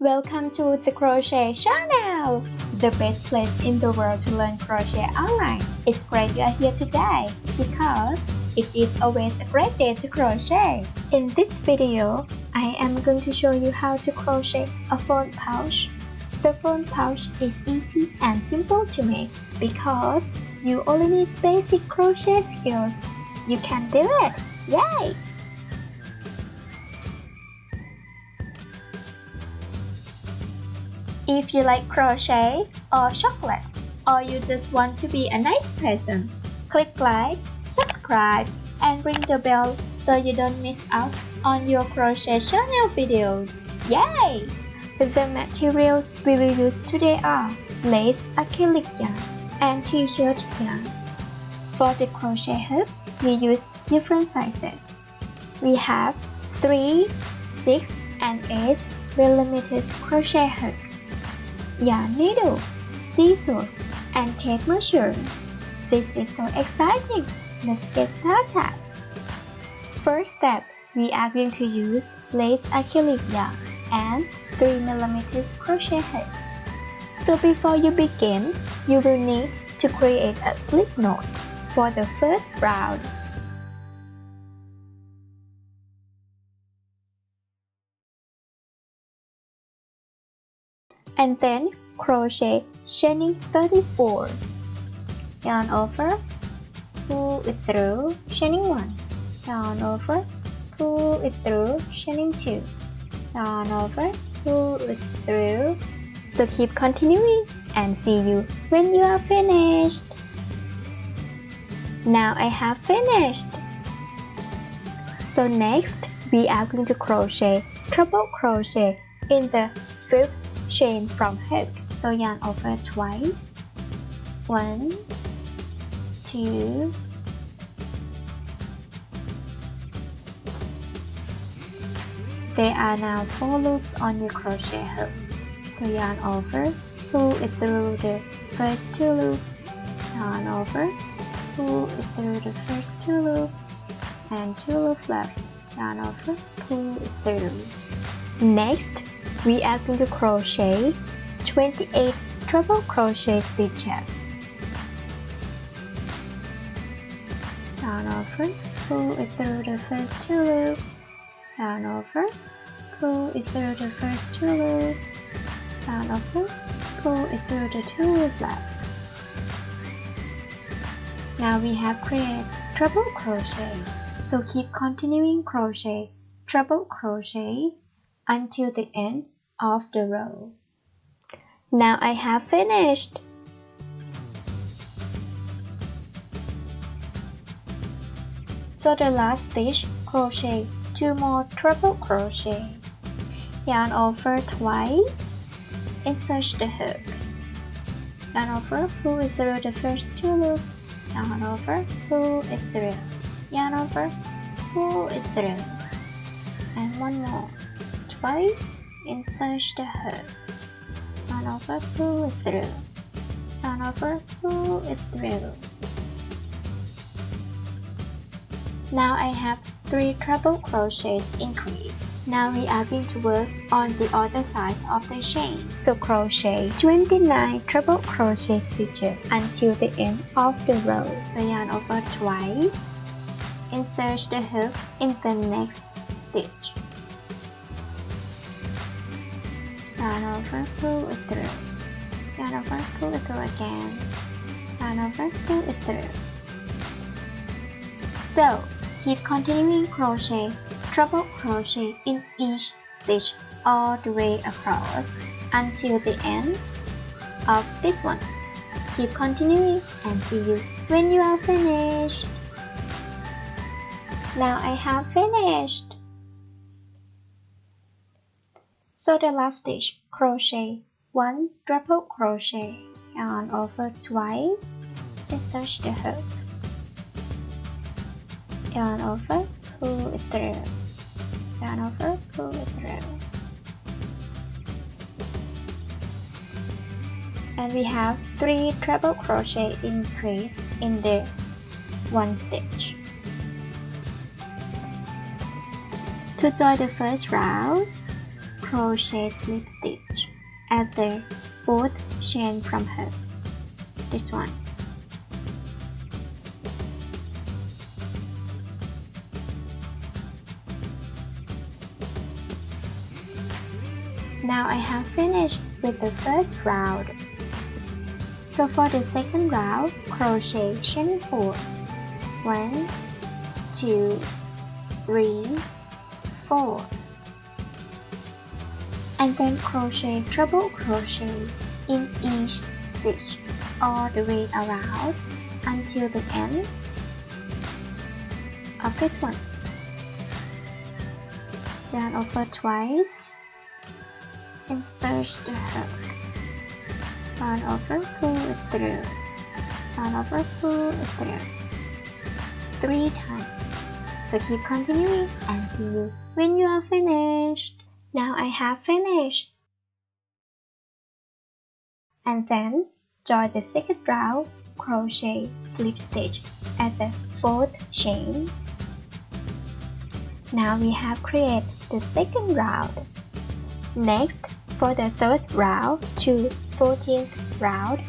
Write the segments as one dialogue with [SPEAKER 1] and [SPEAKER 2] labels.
[SPEAKER 1] Welcome to the Crochet Channel, the best place in the world to learn crochet online. It's great you are here today because it is always a great day to crochet. In this video, I am going to show you how to crochet a phone pouch. The phone pouch is easy and simple to make because you only need basic crochet skills. You can do it! Yay! If you like crochet or chocolate, or you just want to be a nice person, click like, subscribe, and ring the bell so you don't miss out on your Crochet Channel videos. Yay! The materials we will use today are lace acrylic yarn and t-shirt yarn. For the crochet hook, we use different sizes. We have 3, 6, and 8 mm crochet hook, yarn needle, scissors, and tape measure. This is so exciting! Let's get started. First step, we are going to use lace acrylic yarn and 3 mm crochet hook. So before you begin, you will need to create a slip knot for the first round. And then crochet chaining 34. Yarn over, pull it through, chaining 1. Yarn over, pull it through, chaining 2. Yarn over, pull it through. So keep continuing and see you when you are finished. Now I have finished. So next we are going to crochet treble crochet in the 5th chain from hook. So yarn over twice. 1, 2, there are now 4 loops on your crochet hook. So yarn over, pull it through the first 2 loops, yarn over, pull it through the first 2 loops, and 2 loops left, yarn over, pull it through. Next, we are going to crochet 28 treble crochet stitches. Yarn over, pull it through the first 2 loops, yarn over, pull it through the first 2 loops, yarn over, pull it through the 2 loops left. Now we have created treble crochet, so keep continuing crochet treble crochet until the end of the row. Now I have finished. So the last stitch, crochet 2 more treble crochets. Yarn over twice, insert the hook. Yarn over, pull it through the first 2 loops. Yarn over, pull it through. Yarn over, pull it through. And one more. Twice, insert the hook. Yarn over, pull it through. Yarn over, pull it through. Now I have 3 treble crochets increased. Now we are going to work on the other side of the chain. So crochet 29 treble crochet stitches until the end of the row. So yarn over twice. Insert the hook in the next stitch. Yarn over, pull it through. Yarn over, pull it through again. Yarn over, pull it through. So keep continuing crochet treble crochet in each stitch all the way across until the end of this one. Keep continuing and see you when you are finished. Now I have finished. So the last stitch, crochet 1 treble crochet, yarn over twice, insert the hook. Yarn over, pull it through. Yarn over, pull it through. And we have 3 treble crochet increase in the 1 stitch. To join the first round, crochet slip stitch at the 4th chain from hook, this one. Now I have finished with the first round. So for the second round, crochet chain 4. 1, 2, 3, 4. And then crochet treble crochet in each stitch all the way around until the end of this one. Yarn over twice, insert the hook, yarn over, pull it through, yarn over, pull it through 3 times. So keep continuing and see you when you are finished. Now I have finished. And then join the second round, crochet slip stitch at the 4th chain. Now we have created the second round. Next, for the third round to 14th round,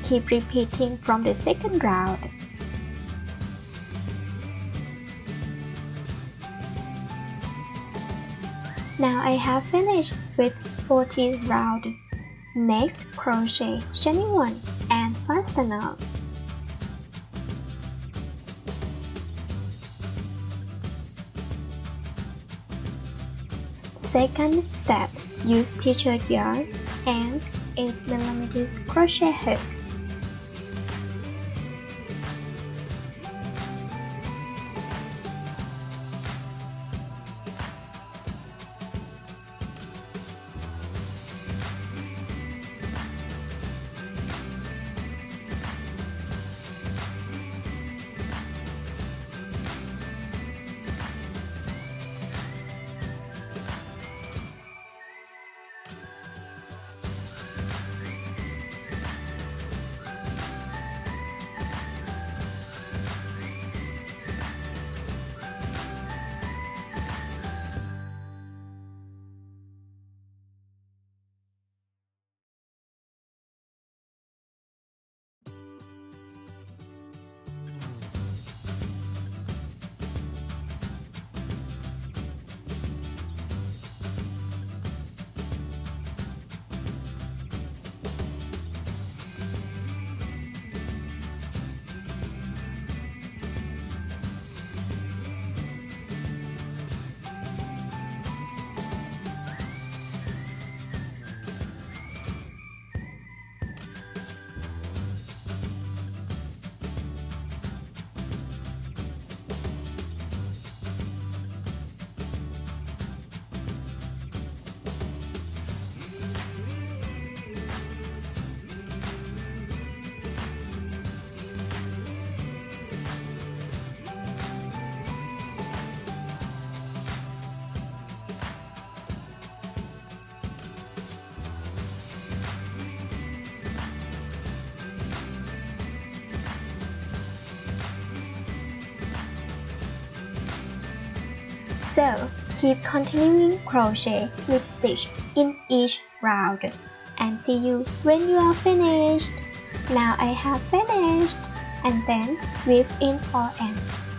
[SPEAKER 1] keep repeating from the second round. Now I have finished with 14 rounds. Next, crochet chain 1 and fasten up. Second step, use t-shirt yarn and 8mm crochet hook. So, keep continuing crochet slip stitch in each round and see you when you are finished. Now I have finished, and then weave in all ends.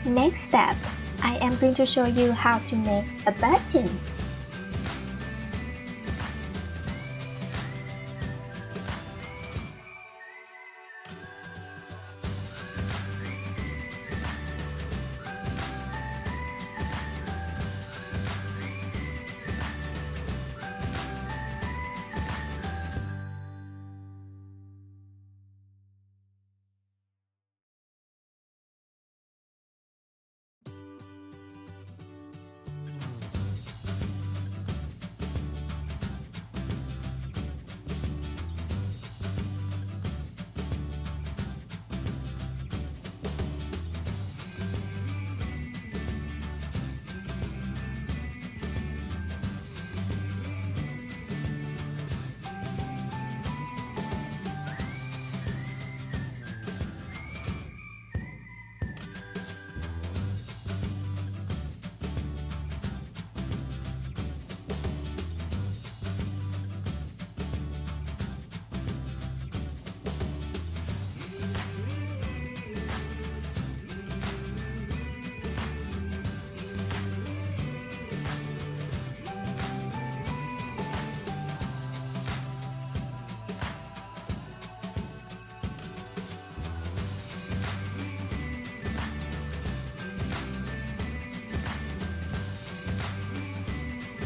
[SPEAKER 1] Next step, I am going to show you how to make a button.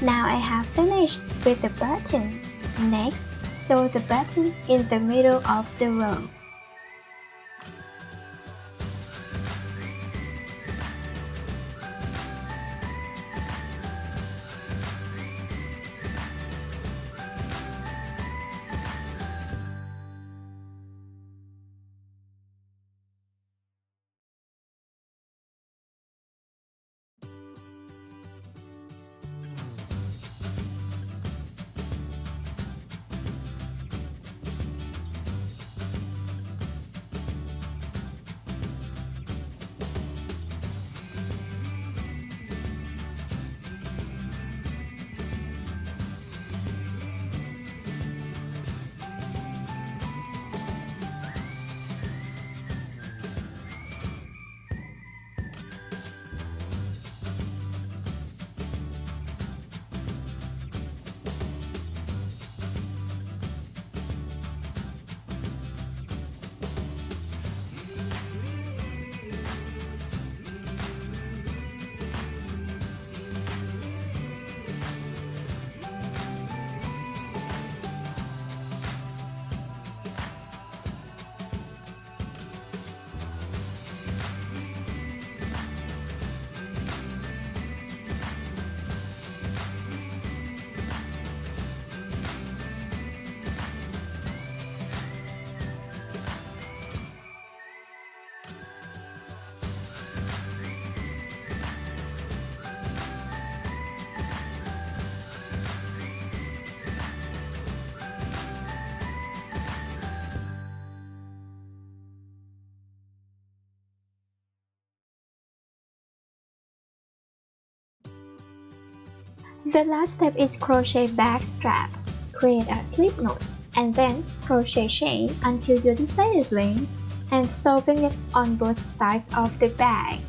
[SPEAKER 1] Now I have finished with the button. Next, sew the button in the middle of the row. The last step is crochet back strap. Create a slip knot and then crochet chain until your desired length and sewing it on both sides of the bag.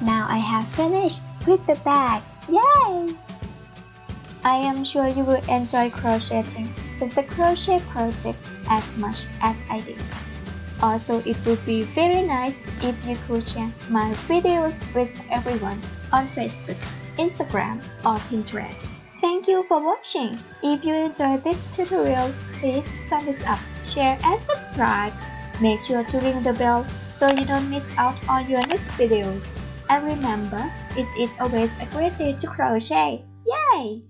[SPEAKER 1] Now I have finished with the bag. Yay! I am sure you will enjoy crocheting with the crochet project as much as I did. Also, it would be very nice if you could share my videos with everyone on Facebook, Instagram, or Pinterest. Thank you for watching. If you enjoyed this tutorial, please thumbs up, share, and subscribe. Make sure to ring the bell so you don't miss out on your next videos. And remember, it is always a great day to crochet. Yay!